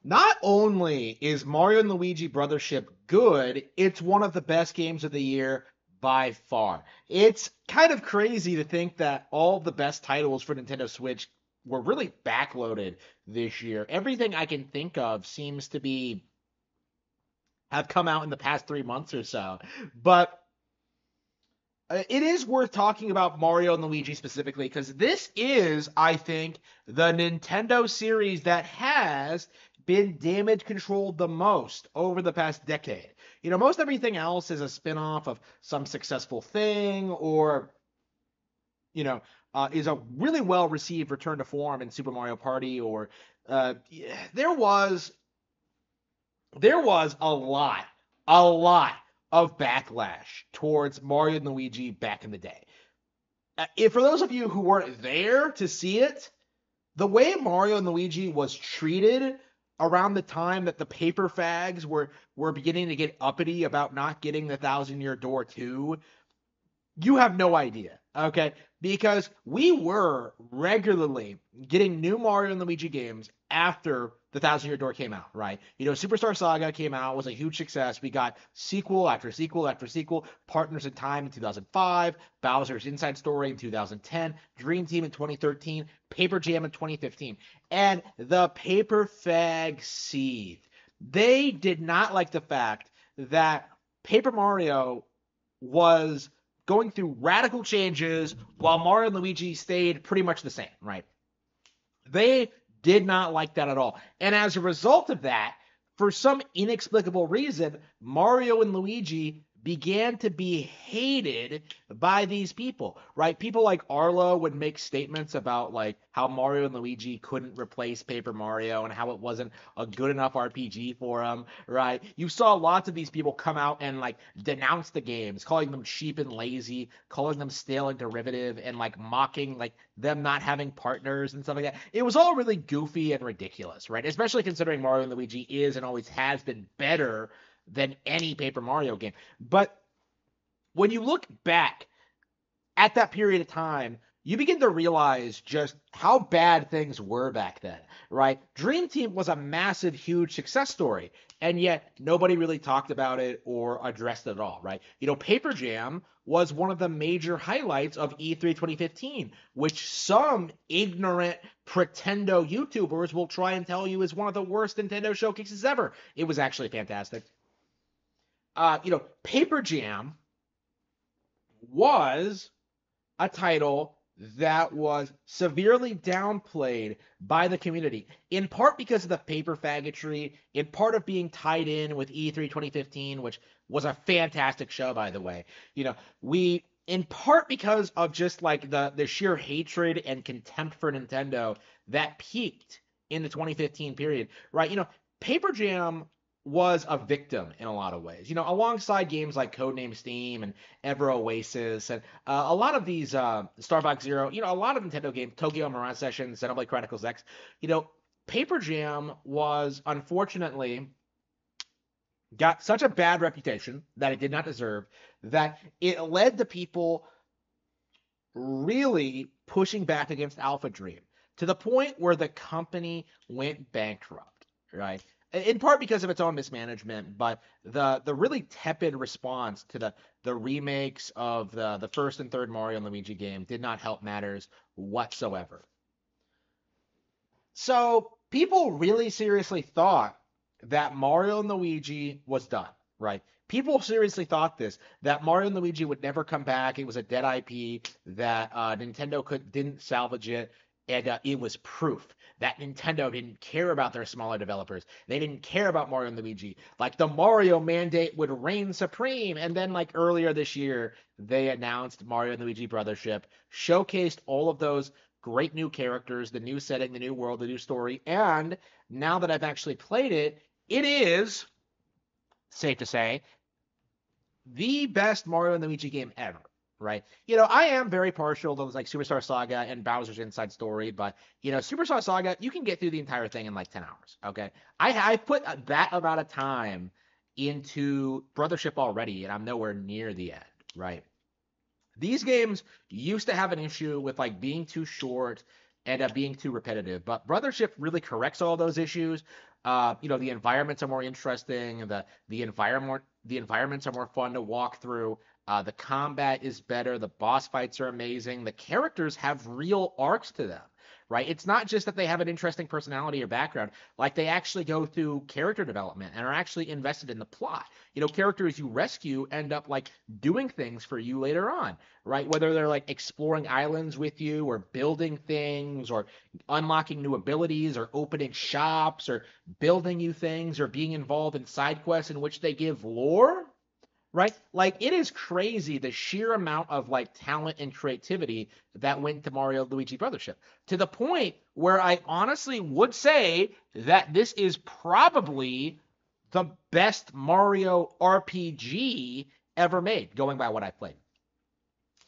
Not only is Mario and Luigi Brothership good, it's one of the best games of the year by far. It's kind of crazy to think that all the best titles for Nintendo Switch were really backloaded this year. Everything I can think of seems to be have come out in the past 3 months or so. But it is worth talking about Mario and Luigi specifically because this is, I think, the Nintendo series that has been damage controlled the most over the past decade. Most everything else is a spin-off of some successful thing or, you know, is a really well received return to form in Super Mario Party or uh, there was there was a lot of backlash towards Mario and Luigi back in the day. If for those of you who weren't there to see it, the way Mario and Luigi was treated around the time that the paper fags were beginning to get uppity about not getting the Thousand Year Door 2, you have no idea, okay? Because we were regularly getting new Mario and Luigi games after the Thousand Year Door came out, right? Superstar Saga came out, was a huge success. We got sequel after sequel after sequel. Partners in Time in 2005, Bowser's Inside Story in 2010, Dream Team in 2013, Paper Jam in 2015. And the paper fag seethed. They did not like the fact that Paper Mario was going through radical changes while Mario and Luigi stayed pretty much the same, right? They did not like that at all. And as a result of that, for some inexplicable reason, Mario and Luigi began to be hated by these people, right? People like Arlo would make statements about like how Mario and Luigi couldn't replace Paper Mario and how it wasn't a good enough RPG for them, right? You saw lots of these people come out and like denounce the games, calling them cheap and lazy, calling them stale and derivative, and like mocking like them not having partners and stuff like that. It was all really goofy and ridiculous, right? Especially considering Mario and Luigi is and always has been better than any Paper Mario game. But when you look back at that period of time, you begin to realize just how bad things were back then, right? Dream Team was a massive, huge success story, and yet nobody really talked about it or addressed it at all, right? Paper Jam was one of the major highlights of E3 2015, which some ignorant pretendo YouTubers will try and tell you is one of the worst Nintendo showcases ever. It was actually fantastic. Paper Jam was a title that was severely downplayed by the community, in part because of the paper faggotry, in part of being tied in with E3 2015, which was a fantastic show, by the way. We in part because of just like the sheer hatred and contempt for Nintendo that peaked in the 2015 period, right? Paper Jam was a victim in a lot of ways. Alongside games like Codename Steam and Ever Oasis and a lot of these Star Fox Zero, a lot of Nintendo games, Tokyo Mirage Sessions, Xenoblade Chronicles X, Paper Jam was unfortunately got such a bad reputation that it did not deserve that it led to people really pushing back against Alpha Dream to the point where the company went bankrupt, right? In part because of its own mismanagement, but the really tepid response to the remakes of the first and third Mario and Luigi game did not help matters whatsoever. So people really seriously thought that Mario and Luigi was done, right? People seriously thought this, that Mario and Luigi would never come back. It was a dead IP, that Nintendo didn't salvage it, and it was proof that Nintendo didn't care about their smaller developers. They didn't care about Mario and Luigi. Like the Mario mandate would reign supreme. And then like earlier this year, they announced Mario and Luigi Brothership, showcased all of those great new characters, the new setting, the new world, the new story. And now that I've actually played it, it is safe to say the best Mario and Luigi game ever, right? I am very partial to like Superstar Saga and Bowser's Inside Story, but Superstar Saga, you can get through the entire thing in like 10 hours, okay? I put that amount of time into Brothership already, and I'm nowhere near the end, right? These games used to have an issue with like being too short end up being too repetitive. But Brothership really corrects all those issues. The environments are more interesting. The environments are more fun to walk through. The combat is better. The boss fights are amazing. The characters have real arcs to them, right? It's not just that they have an interesting personality or background. Like they actually go through character development and are actually invested in the plot. Characters you rescue end up like doing things for you later on, right? Whether they're like exploring islands with you or building things or unlocking new abilities or opening shops or building you things or being involved in side quests in which they give lore, right? Like it is crazy the sheer amount of like talent and creativity that went to Mario Luigi Brothership to the point where I honestly would say that this is probably the best Mario RPG ever made, going by what I played.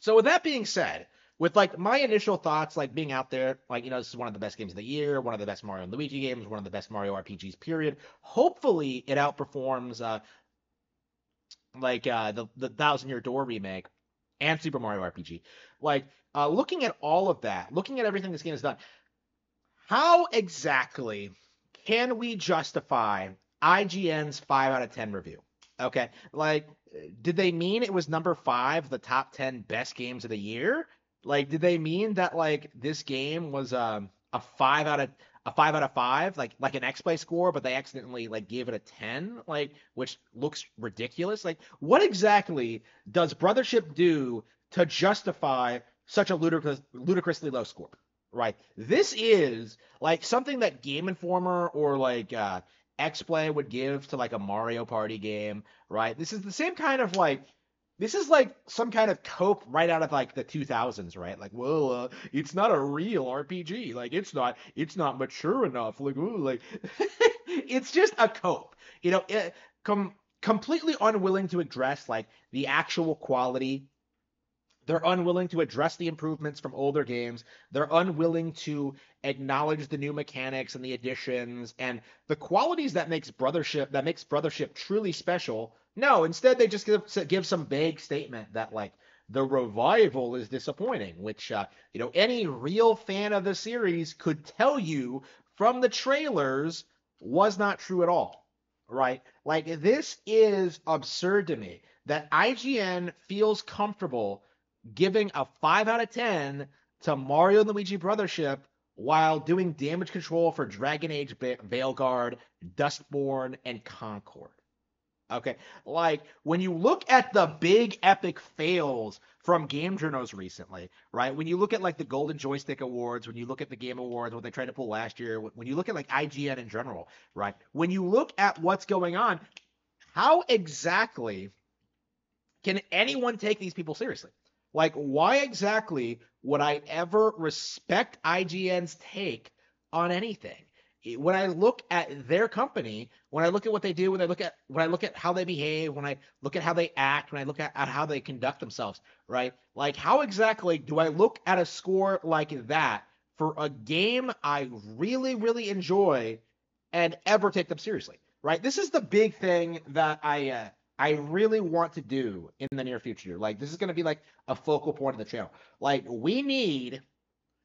So with that being said, with like my initial thoughts, like being out there, like this is one of the best games of the year, one of the best Mario and Luigi games, one of the best Mario RPGs, period. Hopefully, it outperforms the Thousand Year Door remake and Super Mario RPG. Like looking at all of that, looking at everything this game has done, how exactly can we justify IGN's 5 out of 10 review? Okay, like did they mean it was number 5, the top 10 best games of the year? Like did they mean that like this game was a 5 out of 5, like an X Play score, but they accidentally like gave it a 10, like which looks ridiculous. Like what exactly does Brothership do to justify such a ludicrously low score? Right. This is like something that Game Informer or like X Play would give to like a Mario Party game, right? This is the same kind of like this is like some kind of cope right out of like the 2000s, right? Like, well, it's not a real RPG. Like, it's not mature enough. Like, ooh, like, it's just a cope. Completely unwilling to address like the actual quality. They're unwilling to address the improvements from older games. They're unwilling to acknowledge the new mechanics and the additions and the qualities that makes Brothership truly special. No, instead they just give some vague statement that like the revival is disappointing, which any real fan of the series could tell you from the trailers was not true at all. Right? Like this is absurd to me that IGN feels comfortable giving a 5 out of 10 to Mario and Luigi Brothership while doing damage control for Dragon Age Veilguard, Dustborn, and Concord. Okay, like when you look at the big epic fails from game journals recently, right? When you look at like the Golden Joystick Awards, when you look at the Game Awards, what they tried to pull last year, when you look at like IGN in general, right? When you look at what's going on, how exactly can anyone take these people seriously? Like, why exactly would I ever respect IGN's take on anything? When I look at their company, when I look at what they do, when I look at how they behave, when I look at how they act, when I look at how they conduct themselves, right? Like, how exactly do I look at a score like that for a game I really, really enjoy and ever take them seriously, right? This is the big thing that I really want to do in the near future. Like this is going to be like a focal point of the channel. Like we need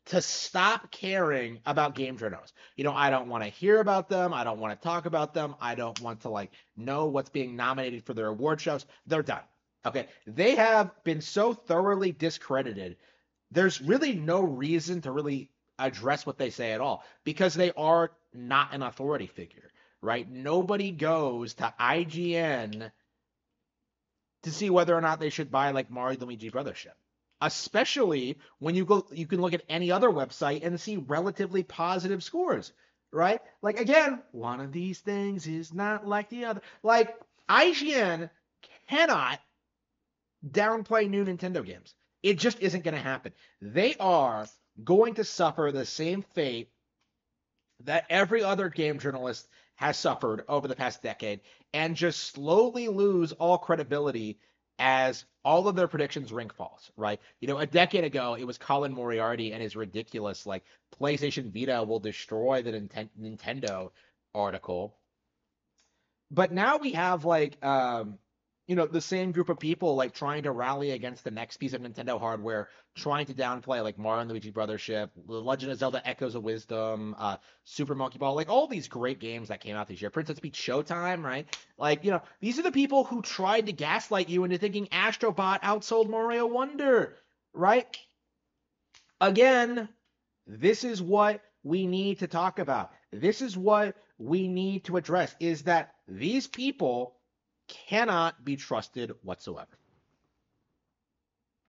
to stop caring about game journals. I don't want to hear about them. I don't want to talk about them. I don't want to like know what's being nominated for their award shows. They're done. Okay. They have been so thoroughly discredited. There's really no reason to really address what they say at all because they are not an authority figure, right? Nobody goes to IGN to see whether or not they should buy like Mario Luigi Brothership. Especially when you can look at any other website and see relatively positive scores, right? Like again, one of these things is not like the other. Like IGN cannot downplay new Nintendo games. It just isn't going to happen. They are going to suffer the same fate that every other game journalist has suffered over the past decade and just slowly lose all credibility as all of their predictions ring false, right? A decade ago, it was Colin Moriarty and his ridiculous, like, PlayStation Vita will destroy the Nintendo article. But now we have, like, the same group of people like trying to rally against the next piece of Nintendo hardware, trying to downplay like Mario and Luigi Brothership, The Legend of Zelda Echoes of Wisdom, Super Monkey Ball, like all these great games that came out this year. Princess Peach Showtime, right? Like, these are the people who tried to gaslight you into thinking Astrobot outsold Mario Wonder, right? Again, this is what we need to talk about. This is what we need to address, is that these people cannot be trusted whatsoever.